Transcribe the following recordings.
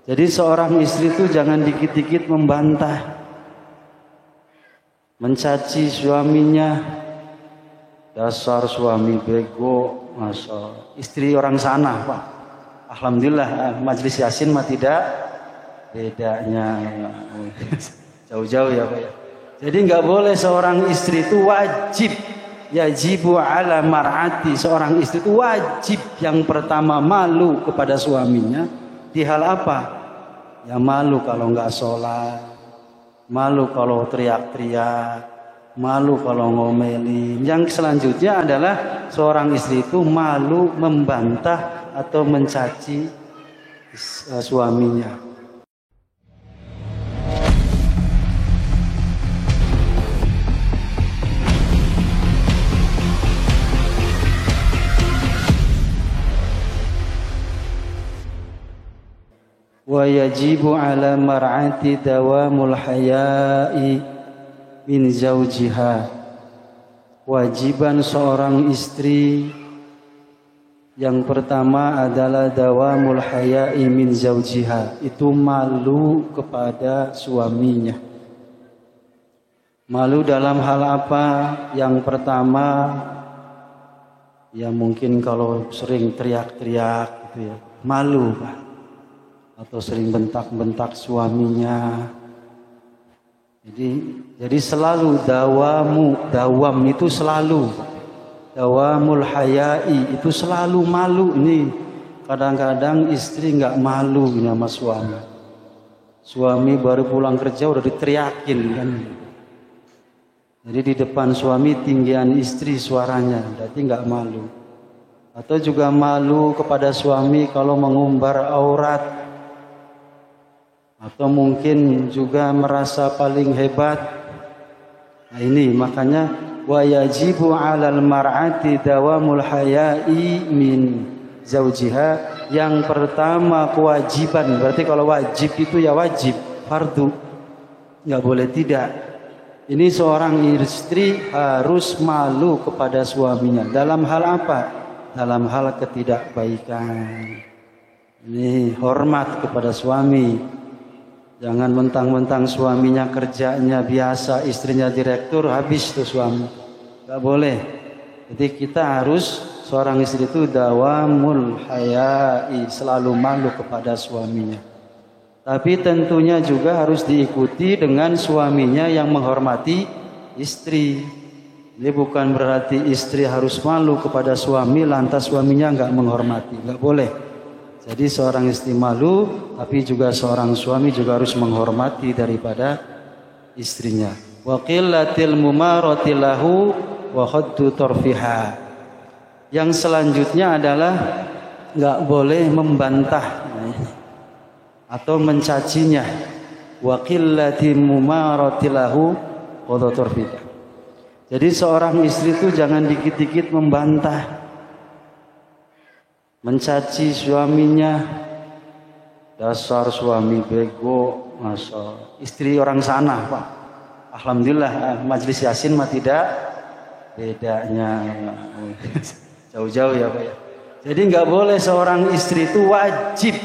Jadi seorang istri itu jangan dikit-dikit membantah, mencaci suaminya. Dasar suami bego, masa istri orang sana, Pak. Alhamdulillah majelis Yasin mah tidak bedanya. Jauh-jauh ya, Pak ya. Jadi nggak boleh seorang istri itu wajib, yajibu ala mar'ati, seorang istri itu wajib yang pertama malu kepada suaminya. Di hal apa? Ya malu kalau nggak sholat, malu kalau teriak-teriak, malu kalau ngomelin. Yang selanjutnya adalah seorang istri itu malu membantah atau mencaci suaminya. Wa yajibu ala mar'ati dawamul haya'i min zawjiha. Wajiban seorang istri yang pertama adalah dawamul haya'i min zawjiha, itu malu kepada suaminya. Malu dalam hal apa? Yang pertama ya mungkin kalau sering teriak-teriak gitu ya, malu Pak. Atau sering bentak-bentak suaminya. Jadi selalu dawam itu selalu. Dawamul haya'i itu selalu malu nih. Kadang-kadang istri nggak malu sama suami. Suami baru pulang kerja udah diteriakin kan. Jadi di depan suami tinggian istri suaranya, berarti nggak malu. Atau juga malu kepada suami kalau mengumbar aurat. Atau mungkin juga merasa paling hebat. Nah ini makanya wa yajibu 'alal mar'ati dawamul haya'i min zaujiha. Yang pertama kewajiban, berarti kalau wajib itu ya wajib, fardu, nggak boleh tidak. Ini seorang istri harus malu kepada suaminya. Dalam hal apa? Dalam hal ketidakbaikan. Ini hormat kepada suami. Jangan mentang-mentang suaminya kerjanya biasa, istrinya direktur, habis tuh suami. Gak boleh. Jadi kita harus, seorang istri itu dawamul haya'i, selalu malu kepada suaminya. Tapi tentunya juga harus diikuti dengan suaminya yang menghormati istri. Ini bukan berarti istri harus malu kepada suami, lantas suaminya gak menghormati. Gak boleh. Jadi seorang istri malu, tapi juga seorang suami juga harus menghormati daripada istrinya. Wa qillatil mumarati lahu wa khaddu tarfiha. Yang selanjutnya adalah enggak boleh membantah atau mencacinya. Wa qillatil mumarati lahu wa khaddu tarfiha. Jadi seorang istri itu jangan dikit-dikit membantah, mencaci suaminya. Dasar suami bego, masa istri orang sana, Pak. Alhamdulillah majelis Yasin mah tidak bedanya. Jauh-jauh ya, Pak ya. Jadi nggak boleh seorang istri itu wajib,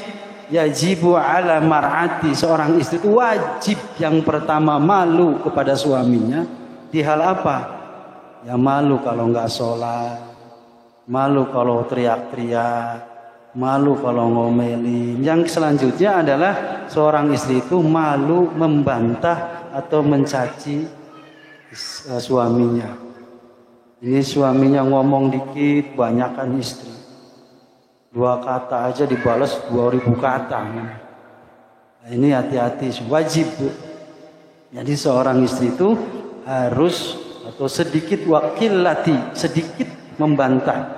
yajibu ala mar'ati, seorang istri itu wajib yang pertama malu kepada suaminya. Di hal apa? Ya malu kalau nggak sholat, malu kalau teriak-teriak, malu kalau ngomelin. Yang selanjutnya adalah seorang istri itu malu membantah atau mencaci suaminya. Ini suaminya ngomong dikit, banyakan istri. 2 kata aja dibalas 2000 kata. Nah, ini hati-hati, wajib Bu. Jadi seorang istri itu harus atau sedikit wakilati, sedikit membantah.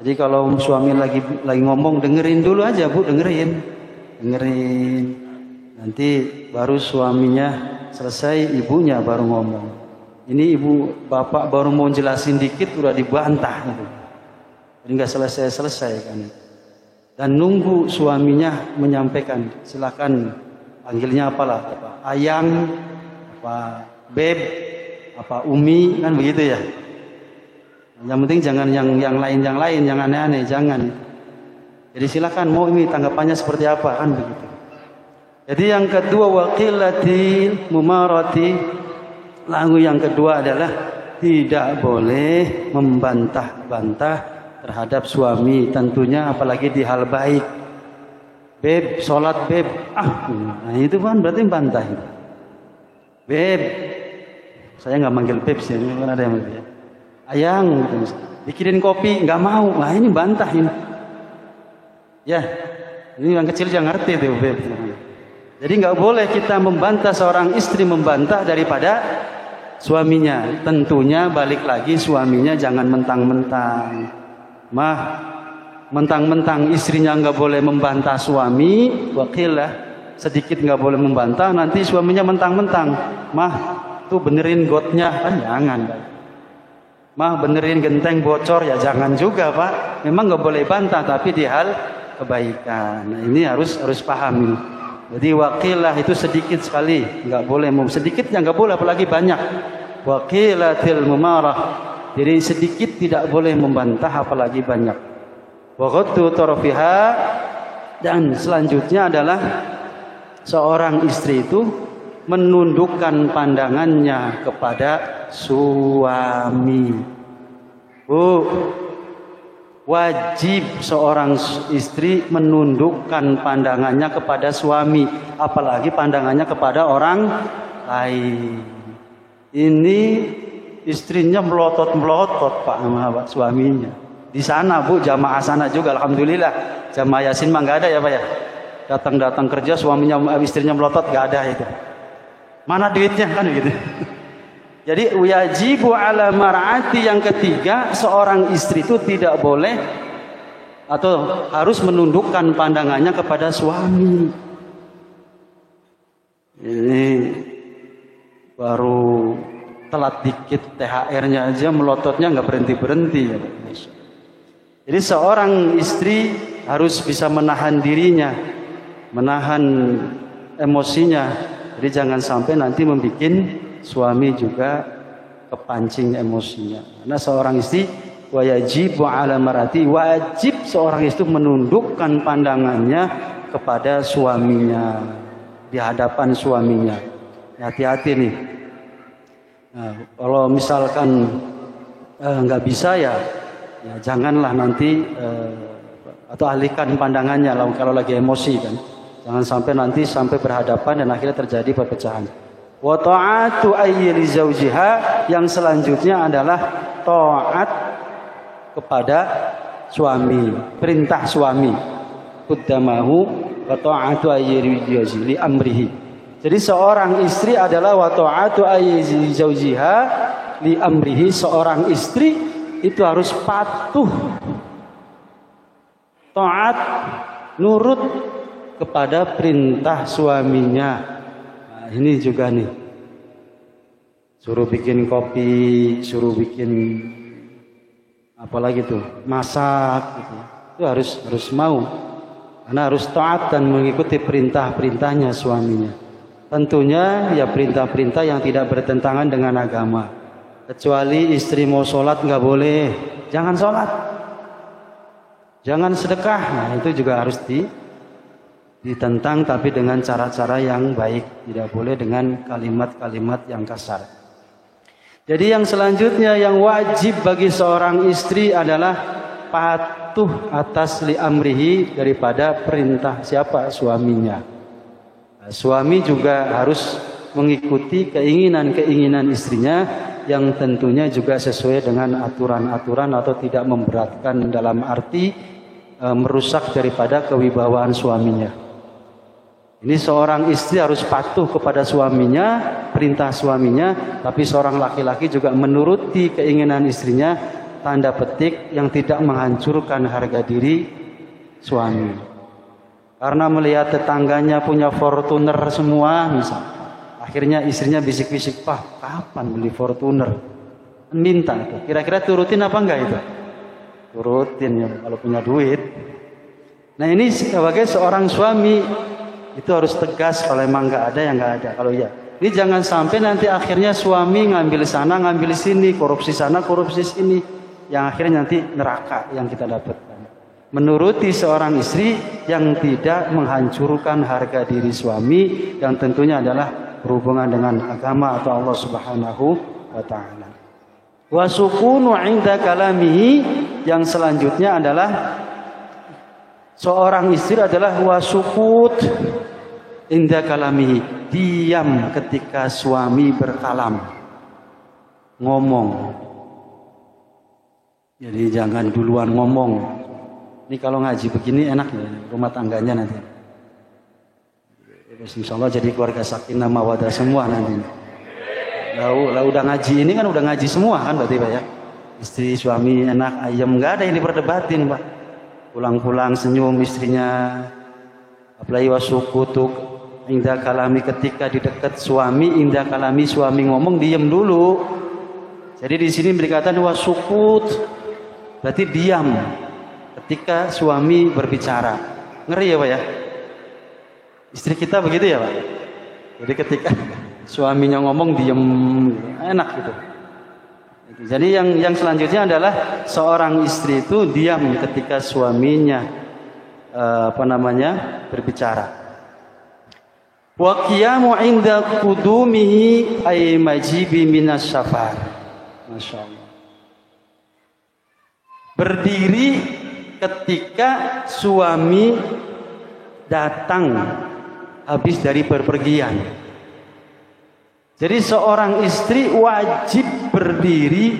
Jadi kalau suami lagi ngomong, dengerin dulu aja Bu, dengerin. Nanti baru suaminya selesai, ibunya baru ngomong. Ini ibu bapak baru mau jelasin dikit udah dibantah gitu. Jadi nggak selesai kan. Dan nunggu suaminya menyampaikan. Silakan panggilnya apalah, ayang, apa beb, apa umi, kan begitu ya. Yang penting jangan yang lain, yang aneh-aneh, jangan. Jadi silakan mau ini tanggapannya seperti apa, kan begitu. Jadi yang kedua waqilatil mumarati, lalu yang kedua adalah tidak boleh membantah-bantah terhadap suami, tentunya apalagi di hal baik. Beb, sholat beb, nah itu kan berarti bantah. Beb, saya nggak manggil beb sih, kan ada yang ya. Ayang, gitu, bikinin kopi, nggak mau, nah ini bantah ini. Ya, ini yang kecil jangan ngerti tuh beb. Jadi nggak boleh kita membantah seorang istri membantah daripada suaminya. Tentunya balik lagi suaminya jangan mentang-mentang. Mah, mentang-mentang istrinya nggak boleh membantah suami, wakilah sedikit nggak boleh membantah, nanti suaminya mentang-mentang. Mah, tuh benerin gotnya, kan jangan. Mah, benerin genteng bocor, ya jangan juga Pak. Memang nggak boleh bantah, tapi di hal kebaikan. Nah, ini harus paham ini. Jadi wakilah itu sedikit sekali, nggak boleh, sedikitnya nggak boleh, apalagi banyak. Wakilatil mumarah, jadi sedikit tidak boleh membantah, apalagi banyak. Wa ghaddu tarfiha, dan selanjutnya adalah seorang istri itu menundukkan pandangannya kepada suami. Wajib seorang istri menundukkan pandangannya kepada suami, apalagi pandangannya kepada orang lain. Ini istrinya melotot-melotot Pak sama suaminya. Di sana Bu, jamaah sana juga alhamdulillah. Jamaah Yasin mah enggak ada ya Pak ya. Datang-datang kerja suaminya istrinya melotot, enggak ada itu. Mana duitnya kan gitu. Jadi wajibu ala mar'ati, yang ketiga seorang istri itu tidak boleh atau harus menundukkan pandangannya kepada suami. Ini baru telat dikit THR-nya aja melototnya nggak berhenti-berhenti ya Pak. Jadi seorang istri harus bisa menahan dirinya, menahan emosinya. Jadi jangan sampai nanti membuat suami juga kepancing emosinya. Karena seorang istri wajibu ala marati, wajib seorang istri menundukkan pandangannya kepada suaminya, di hadapan suaminya. Hati-hati nih. Nah, kalau misalkan nggak bisa ya janganlah nanti atau alihkan pandangannya kalau lagi emosi kan. Jangan sampai nanti sampai berhadapan dan akhirnya terjadi perpecahan. Wa ta'atu ayyili zaujiha, yang selanjutnya adalah taat kepada suami, perintah suami. Qaddamahu wa ta'atu ayyili li amrihi. Jadi seorang istri adalah wa ta'atu ayyili zaujiha li amrihi, seorang istri itu harus patuh, taat, nurut kepada perintah suaminya. Nah, ini juga nih, suruh bikin kopi, suruh bikin apalagi tuh, masak, gitu. Itu harus mau, karena harus taat dan mengikuti perintah-perintahnya suaminya. Tentunya ya perintah-perintah yang tidak bertentangan dengan agama. Kecuali istri mau sholat nggak boleh, jangan sholat, jangan sedekah. Nah itu juga harus ditentang, tapi dengan cara-cara yang baik, tidak boleh dengan kalimat-kalimat yang kasar. Jadi yang selanjutnya yang wajib bagi seorang istri adalah patuh atas li amrihi, daripada perintah siapa? Suaminya. Nah, suami juga harus mengikuti keinginan-keinginan istrinya, yang tentunya juga sesuai dengan aturan-aturan atau tidak memberatkan dalam arti merusak daripada kewibawaan suaminya. Ini seorang istri harus patuh kepada suaminya, perintah suaminya, tapi seorang laki-laki juga menuruti keinginan istrinya, tanda petik yang tidak menghancurkan harga diri suami. Karena melihat tetangganya punya Fortuner semua misal, akhirnya istrinya bisik-bisik, Pak, kapan beli Fortuner? Minta itu. Kira-kira turutin apa enggak itu? Turutin ya kalau punya duit. Nah ini sebagai seorang suami itu harus tegas, kalau emang enggak ada ya enggak ada. Kalau ya, ini jangan sampai nanti akhirnya suami ngambil sana, ngambil sini, korupsi sana, korupsi sini, yang akhirnya nanti neraka yang kita dapatkan. menuruti seorang istri yang tidak menghancurkan harga diri suami, yang tentunya adalah berhubungan dengan agama atau Allah Subhanahu wa taala. Wa sukunu 'inda kalamihi, yang selanjutnya adalah seorang istri adalah wasukut inda kalamihi, diam ketika suami berkalam, ngomong. Jadi jangan duluan ngomong. Ini kalau ngaji begini enak ya rumah tangganya nanti. Insya Allah jadi keluarga sakinah mawadah semua nanti. Lah udah ngaji ini kan udah ngaji semua kan berarti Pak ya. Istri suami enak ayam, nggak ada yang diperdebatin Pak. Pulang-pulang senyum istrinya. Apalagi wasukutuk indah kalami, ketika di dekat suami, indah kalami suami ngomong diam dulu. Jadi di sini berkaitan wasukut, berarti diam ketika suami berbicara. Ngeri ya Pak ya? Istri kita begitu ya Pak? Jadi ketika suaminya ngomong diem, enak gitu. Jadi yang selanjutnya adalah seorang istri itu diam ketika suaminya berbicara. Wa qiyamu 'inda qudumihi ay majibi minas safar. Masyaallah. Berdiri ketika suami datang habis dari bepergian. Jadi seorang istri wajib berdiri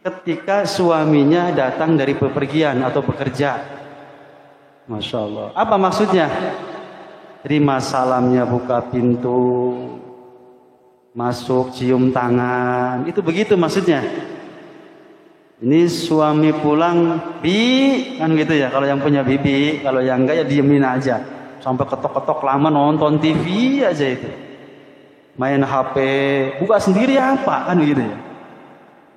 ketika suaminya datang dari bepergian atau bekerja. Masya Allah. Apa maksudnya? Terima salamnya, buka pintu, masuk, cium tangan. Itu begitu maksudnya. Ini suami pulang, bi, kan gitu ya. Kalau yang punya bibi, kalau yang enggak ya diemin aja. Sampai ketok-ketok lama nonton TV aja itu. Main HP, buka sendiri apa, kan gitu ya.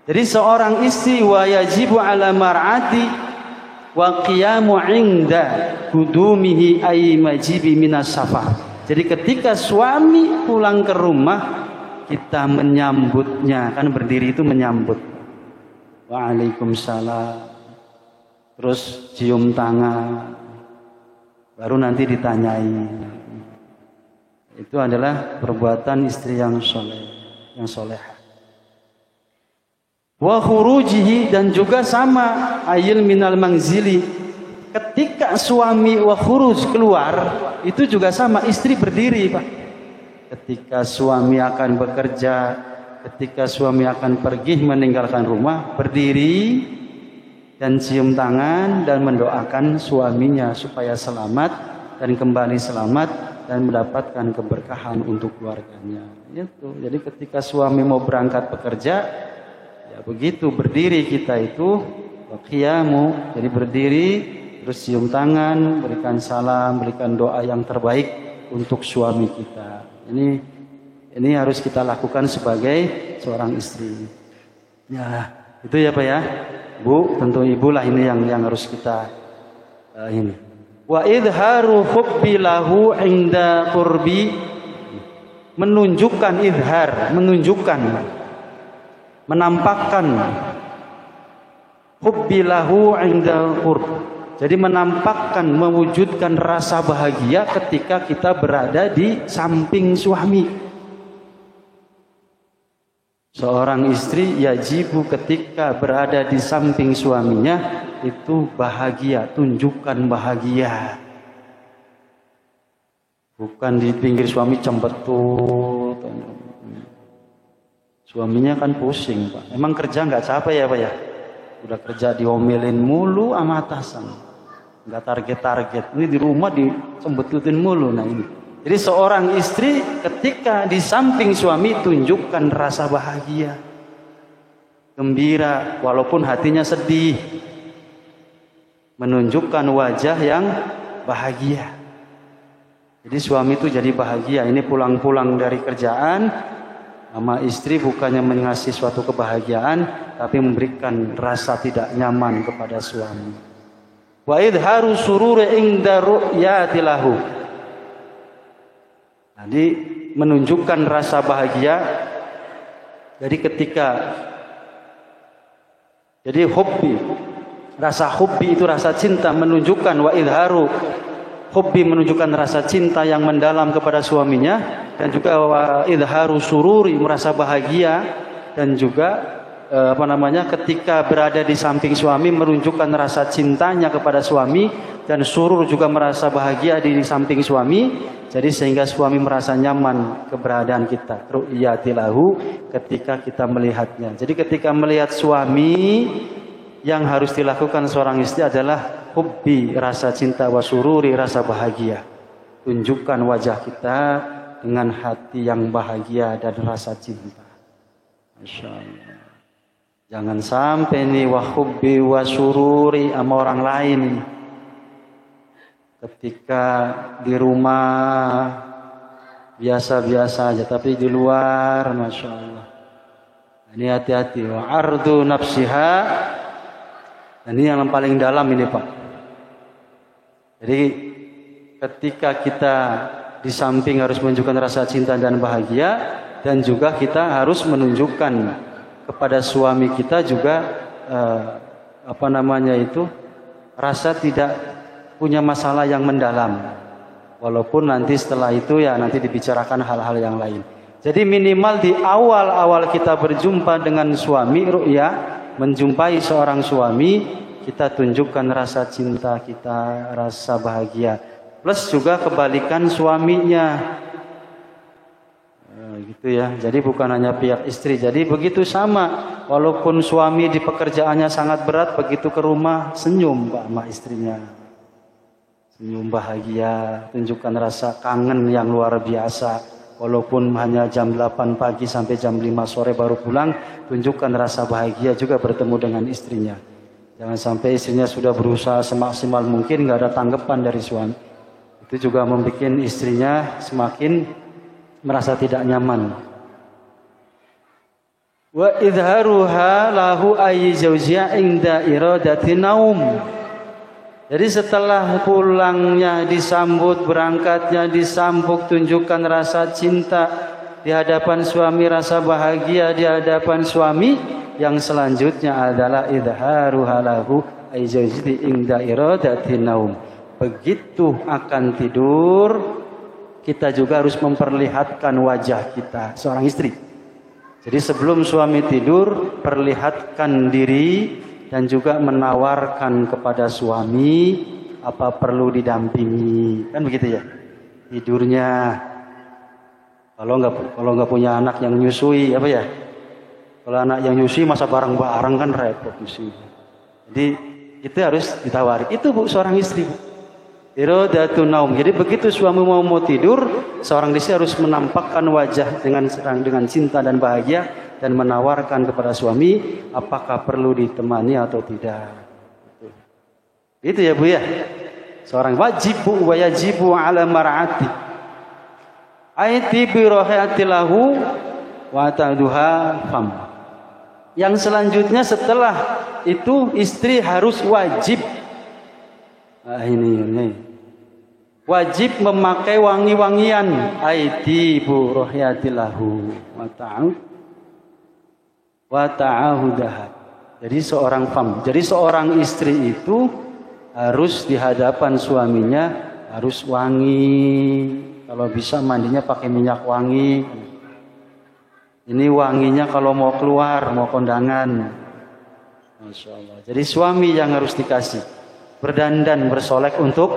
Jadi seorang istri wa yajibu ala mar'ati wa qiyamu 'inda qudumihi ay majibi minas safar. Jadi ketika suami pulang ke rumah, kita menyambutnya, kan berdiri itu menyambut. Waalaikumsalam. Terus cium tangan. Baru nanti ditanyai. Itu adalah perbuatan istri yang soleh, yang soleha. Wa khurujihi, dan juga sama ayil minal manzili. Ketika suami wa khuruj keluar, itu juga sama istri berdiri, Pak. Ketika suami akan bekerja, ketika suami akan pergi meninggalkan rumah, berdiri dan cium tangan dan mendoakan suaminya supaya selamat dan kembali selamat dan mendapatkan keberkahan untuk keluarganya. Itu. Jadi ketika suami mau berangkat bekerja, ya begitu berdiri kita itu qiyamu, jadi berdiri terus cium tangan, berikan salam, berikan doa yang terbaik untuk suami kita. Ini harus kita lakukan sebagai seorang istri. Ya, itu ya Pak ya. Bu, tentu ibu lah ini yang harus kita ini. Wa idharu hubbi lahu 'inda qurbi, menunjukkan idhar, menunjukkan, menampakkan hubbi lahu 'inda qurb. Jadi menampakkan, mewujudkan rasa bahagia ketika kita berada di samping suami. Seorang istri yajibu ketika berada di samping suaminya itu bahagia, tunjukkan bahagia. Bukan di pinggir suami cembetut. Suaminya kan pusing, Pak. Emang kerja nggak capek ya, Pak ya? Udah kerja diomelin mulu sama atasan. Nggak target-target. Ini di rumah dicembetutin mulu. Nah ini. Jadi seorang istri ketika di samping suami tunjukkan rasa bahagia, gembira, walaupun hatinya sedih, menunjukkan wajah yang bahagia. Jadi suami itu jadi bahagia. Ini pulang-pulang dari kerjaan, sama istri bukannya mengasih suatu kebahagiaan, tapi memberikan rasa tidak nyaman kepada suami. Wa idharu sururi inda ru'yati lahu. Jadi menunjukkan rasa bahagia. Jadi ketika jadi hobi Rasa hubbi itu rasa cinta menunjukkan, wa idharu hubbi menunjukkan rasa cinta yang mendalam kepada suaminya, dan juga wa idharu sururi merasa bahagia, dan juga ketika berada di samping suami menunjukkan rasa cintanya kepada suami, dan surur juga merasa bahagia di samping suami. Jadi sehingga suami merasa nyaman keberadaan kita. Ru'yatilahu ketika kita melihatnya. Jadi ketika melihat suami, yang harus dilakukan seorang istri adalah hubbi, rasa cinta, wa sururi, rasa bahagia. Tunjukkan wajah kita dengan hati yang bahagia dan rasa cinta. Masya Allah. Jangan sampai nih wa hubbi wa sururi sama orang lain. Ketika di rumah biasa-biasa aja, tapi di luar Masya Allah. Ini hati-hati. Wa ardu nafsiha. Dan ini yang paling dalam ini Pak. Jadi ketika kita di samping harus menunjukkan rasa cinta dan bahagia, dan juga kita harus menunjukkan kepada suami kita juga rasa tidak punya masalah yang mendalam. Walaupun nanti setelah itu ya nanti dibicarakan hal-hal yang lain. Jadi minimal di awal-awal kita berjumpa dengan suami, ru'ya, menjumpai seorang suami, kita tunjukkan rasa cinta kita, rasa bahagia. Plus juga kebalikan suaminya. Gitu ya. Jadi bukan hanya pihak istri. Jadi begitu sama. Walaupun suami di pekerjaannya sangat berat, begitu ke rumah senyum Pak sama istrinya. Senyum bahagia, tunjukkan rasa kangen yang luar biasa. Walaupun hanya jam 8 pagi sampai jam 5 sore baru pulang, tunjukkan rasa bahagia juga bertemu dengan istrinya. Jangan sampai istrinya sudah berusaha semaksimal mungkin nggak ada tanggapan dari suami. Itu juga membuat istrinya semakin merasa tidak nyaman. Wa idharuha lahu ayyi zawjiha inda iradati naum. Jadi setelah pulangnya disambut, berangkatnya disambut, tunjukkan rasa cinta di hadapan suami, rasa bahagia di hadapan suami. Yang selanjutnya adalah idharuha lahu ayyi zawjiha inda iradati naum. Begitu akan tidur, kita juga harus memperlihatkan wajah kita, seorang istri. Jadi sebelum suami tidur, perlihatkan diri dan juga menawarkan kepada suami apa perlu didampingi. Kan begitu ya? Tidurnya. Kalau nggak punya anak yang nyusui, apa ya? Kalau anak yang nyusui masa bareng-bareng kan repot nyusui. Jadi itu harus ditawari. Itu Bu, seorang istri, Bu. Iradatun naum. Jadi begitu suami mau tidur, seorang istri harus menampakkan wajah dengan cinta dan bahagia, dan menawarkan kepada suami apakah perlu ditemani atau tidak. Itu ya Bu ya. Seorang wajibu wa yajibu ala mar'ati. Aiti bi rahatilahu wa ta'duha fam. Yang selanjutnya setelah itu istri harus wajib. Ini. Wajib memakai wangi-wangian. Aiti bu rohyatillahu wa ta'ahudaha. Jadi seorang istri itu harus di hadapan suaminya harus wangi. Kalau bisa mandinya pakai minyak wangi. Ini wanginya kalau mau keluar, mau kondangan. Masya Allah. Jadi suami yang harus dikasih. Berdandan, bersolek untuk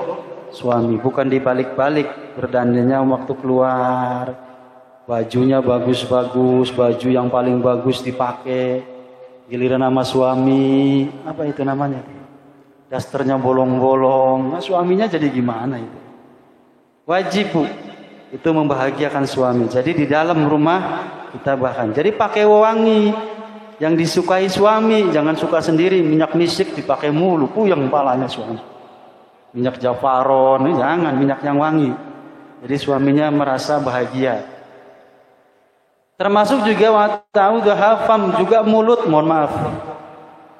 suami, bukan dibalik-balik. Berdandannya waktu keluar, bajunya bagus-bagus, baju yang paling bagus dipakai. Giliran sama suami, apa itu namanya? Dasternya bolong-bolong. Nah, suaminya jadi gimana itu? Wajib Bu, itu membahagiakan suami. Jadi di dalam rumah kita bahkan. Jadi pakai wangi yang disukai suami, jangan suka sendiri. Minyak misik dipakai mulu, puyeng palanya suami. Minyak jafaron, jangan, minyak yang wangi. Jadi suaminya merasa bahagia. Termasuk juga wata'udhafam, juga mulut, mohon maaf.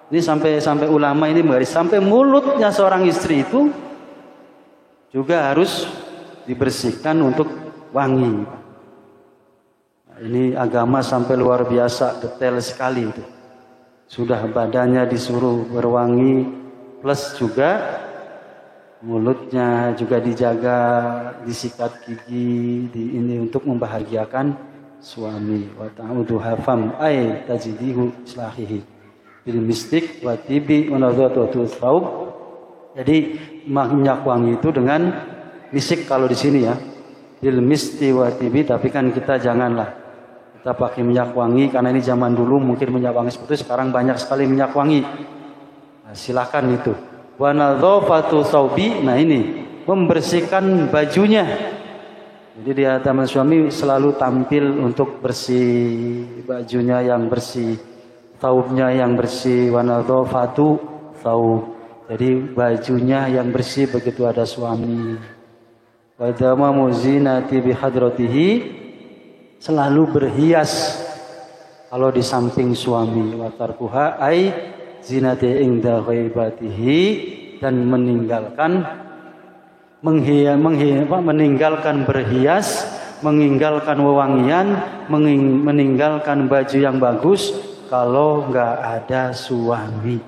Ini sampai ulama ini menggaris, sampai mulutnya seorang istri itu juga harus dibersihkan untuk wangi. Ini agama sampai luar biasa, detail sekali itu. Sudah badannya disuruh berwangi, Plus juga mulutnya juga dijaga, disikat gigi, ini untuk membahagiakan suami. Wa ta'uduha fam ay tajidihu islahihi bil mistik wa tibi wa nadhatu thawb. Jadi minyak wangi itu dengan misik kalau di sini ya. Bil misti wa tibi, tapi kan kita janganlah kita pakai minyak wangi karena ini zaman dulu mungkin minyak wangi seperti itu, sekarang banyak sekali minyak wangi. Nah, silakan itu. Wa nadhafatu thawbi, nah ini membersihkan bajunya. Jadi dia teman suami selalu tampil untuk bersih, bajunya yang bersih, thawbnya yang bersih. Wa nadhafatu thawb, jadi bajunya yang bersih begitu ada suami. Wa damamu zinati bi hadratihi, selalu berhias kalau di samping suami. Wa tarkuha ai zinati inda ghaibatihi, dan meninggalkan meninggalkan berhias, meninggalkan wewangian, meninggalkan baju yang bagus kalau enggak ada suami.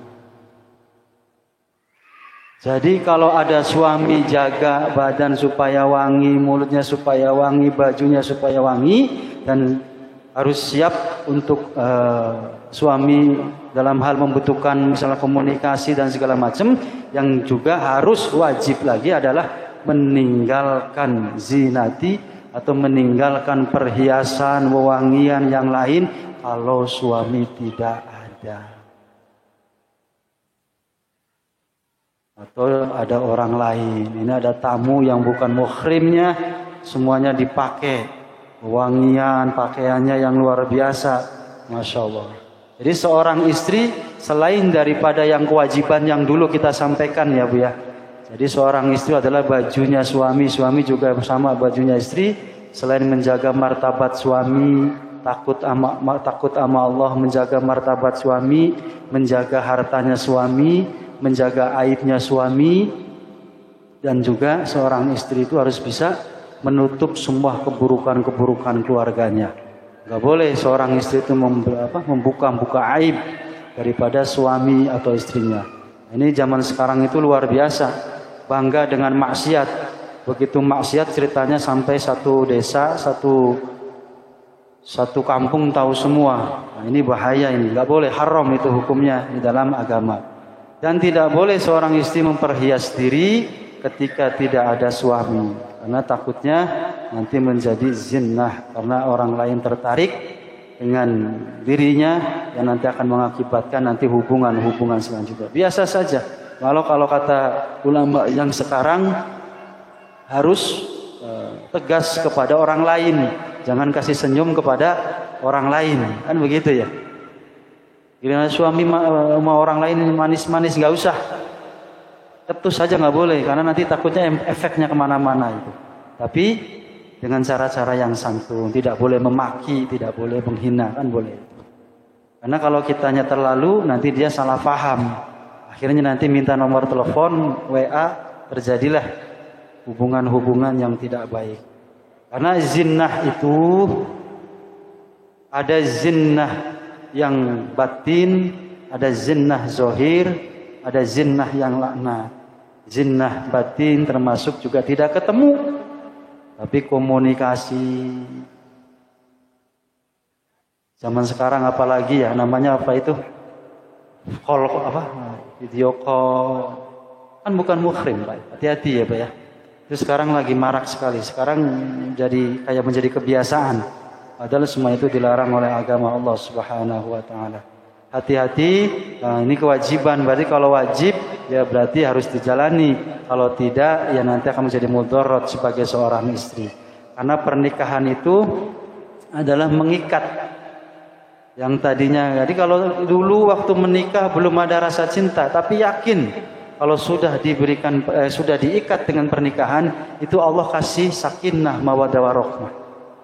Jadi kalau ada suami, jaga badan supaya wangi, mulutnya supaya wangi, bajunya supaya wangi, dan harus siap untuk suami dalam hal membutuhkan misalnya komunikasi dan segala macam. Yang juga harus wajib lagi adalah meninggalkan zinati atau meninggalkan perhiasan, wewangian yang lain kalau suami tidak ada. Atau ada orang lain, ini ada tamu yang bukan muhrimnya, semuanya dipakai, wangian, pakaiannya yang luar biasa, Masya Allah. Jadi seorang istri selain daripada yang kewajiban yang dulu kita sampaikan ya Bu ya. Jadi seorang istri adalah bajunya suami, suami juga sama bajunya istri. Selain menjaga martabat suami, takut sama Allah, menjaga martabat suami, menjaga hartanya suami, menjaga aibnya suami, dan juga seorang istri itu harus bisa menutup semua keburukan-keburukan keluarganya. Gak boleh seorang istri itu membuka aib daripada suami atau istrinya. Ini zaman sekarang itu luar biasa, bangga dengan maksiat. Begitu maksiat ceritanya sampai satu desa, satu kampung tahu semua. Nah, ini bahaya, ini gak boleh, haram itu hukumnya di dalam agama. Dan tidak boleh seorang istri memperhias diri ketika tidak ada suami, karena takutnya nanti menjadi zinnah, karena orang lain tertarik dengan dirinya yang nanti akan mengakibatkan nanti hubungan selanjutnya. Biasa saja. Kalau kata ulama yang sekarang harus tegas kepada orang lain, jangan kasih senyum kepada orang lain, kan begitu ya. Bila suami sama orang lain manis-manis nggak usah, ketus saja nggak boleh, karena nanti takutnya efeknya kemana-mana itu. Tapi dengan cara-cara yang santun, tidak boleh memaki, tidak boleh menghina, kan boleh. Karena kalau kitanya terlalu, nanti dia salah paham. Akhirnya nanti minta nomor telepon, WA, terjadilah hubungan-hubungan yang tidak baik. Karena zinnah itu ada zinnah yang batin, ada zinnah zohir, ada zinnah yang laknat. Zinnah batin termasuk juga tidak ketemu, tapi komunikasi. Zaman sekarang apalagi ya, namanya apa itu? Video call. Kan bukan muhrim, Pak. Hati-hati ya, Pak ya. Itu sekarang lagi marak sekali. Sekarang menjadi kebiasaan. Padahal semua itu dilarang oleh agama Allah Subhanahu wa taala. Hati-hati, nah ini kewajiban. Berarti kalau wajib ya berarti harus dijalani. Kalau tidak ya nanti akan menjadi mudarat sebagai seorang istri. Karena pernikahan itu adalah mengikat. Yang tadinya, jadi kalau dulu waktu menikah belum ada rasa cinta, tapi yakin kalau sudah sudah diikat dengan pernikahan, itu Allah kasih sakinah, mawaddah warahmah.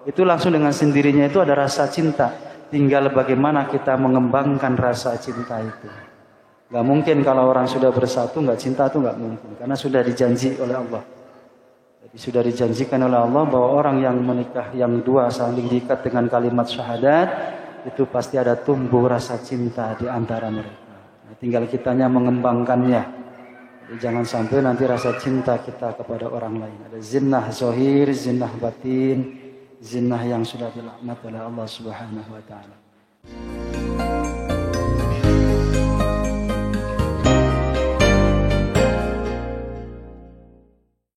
Itu langsung dengan sendirinya itu ada rasa cinta. Tinggal bagaimana kita mengembangkan rasa cinta itu. Gak mungkin kalau orang sudah bersatu gak cinta itu gak mungkin. Karena sudah dijanji oleh Allah. Jadi sudah dijanjikan oleh Allah bahwa orang yang menikah, yang dua saling diikat dengan kalimat syahadat, itu pasti ada tumbuh rasa cinta di antara mereka. Nah, tinggal kitanya mengembangkannya. Jangan sampai nanti rasa cinta kita kepada orang lain. Ada zinnah zahir, zinnah batin, zinnah yang sudah dilaknat oleh Allah Subhanahu wa taala.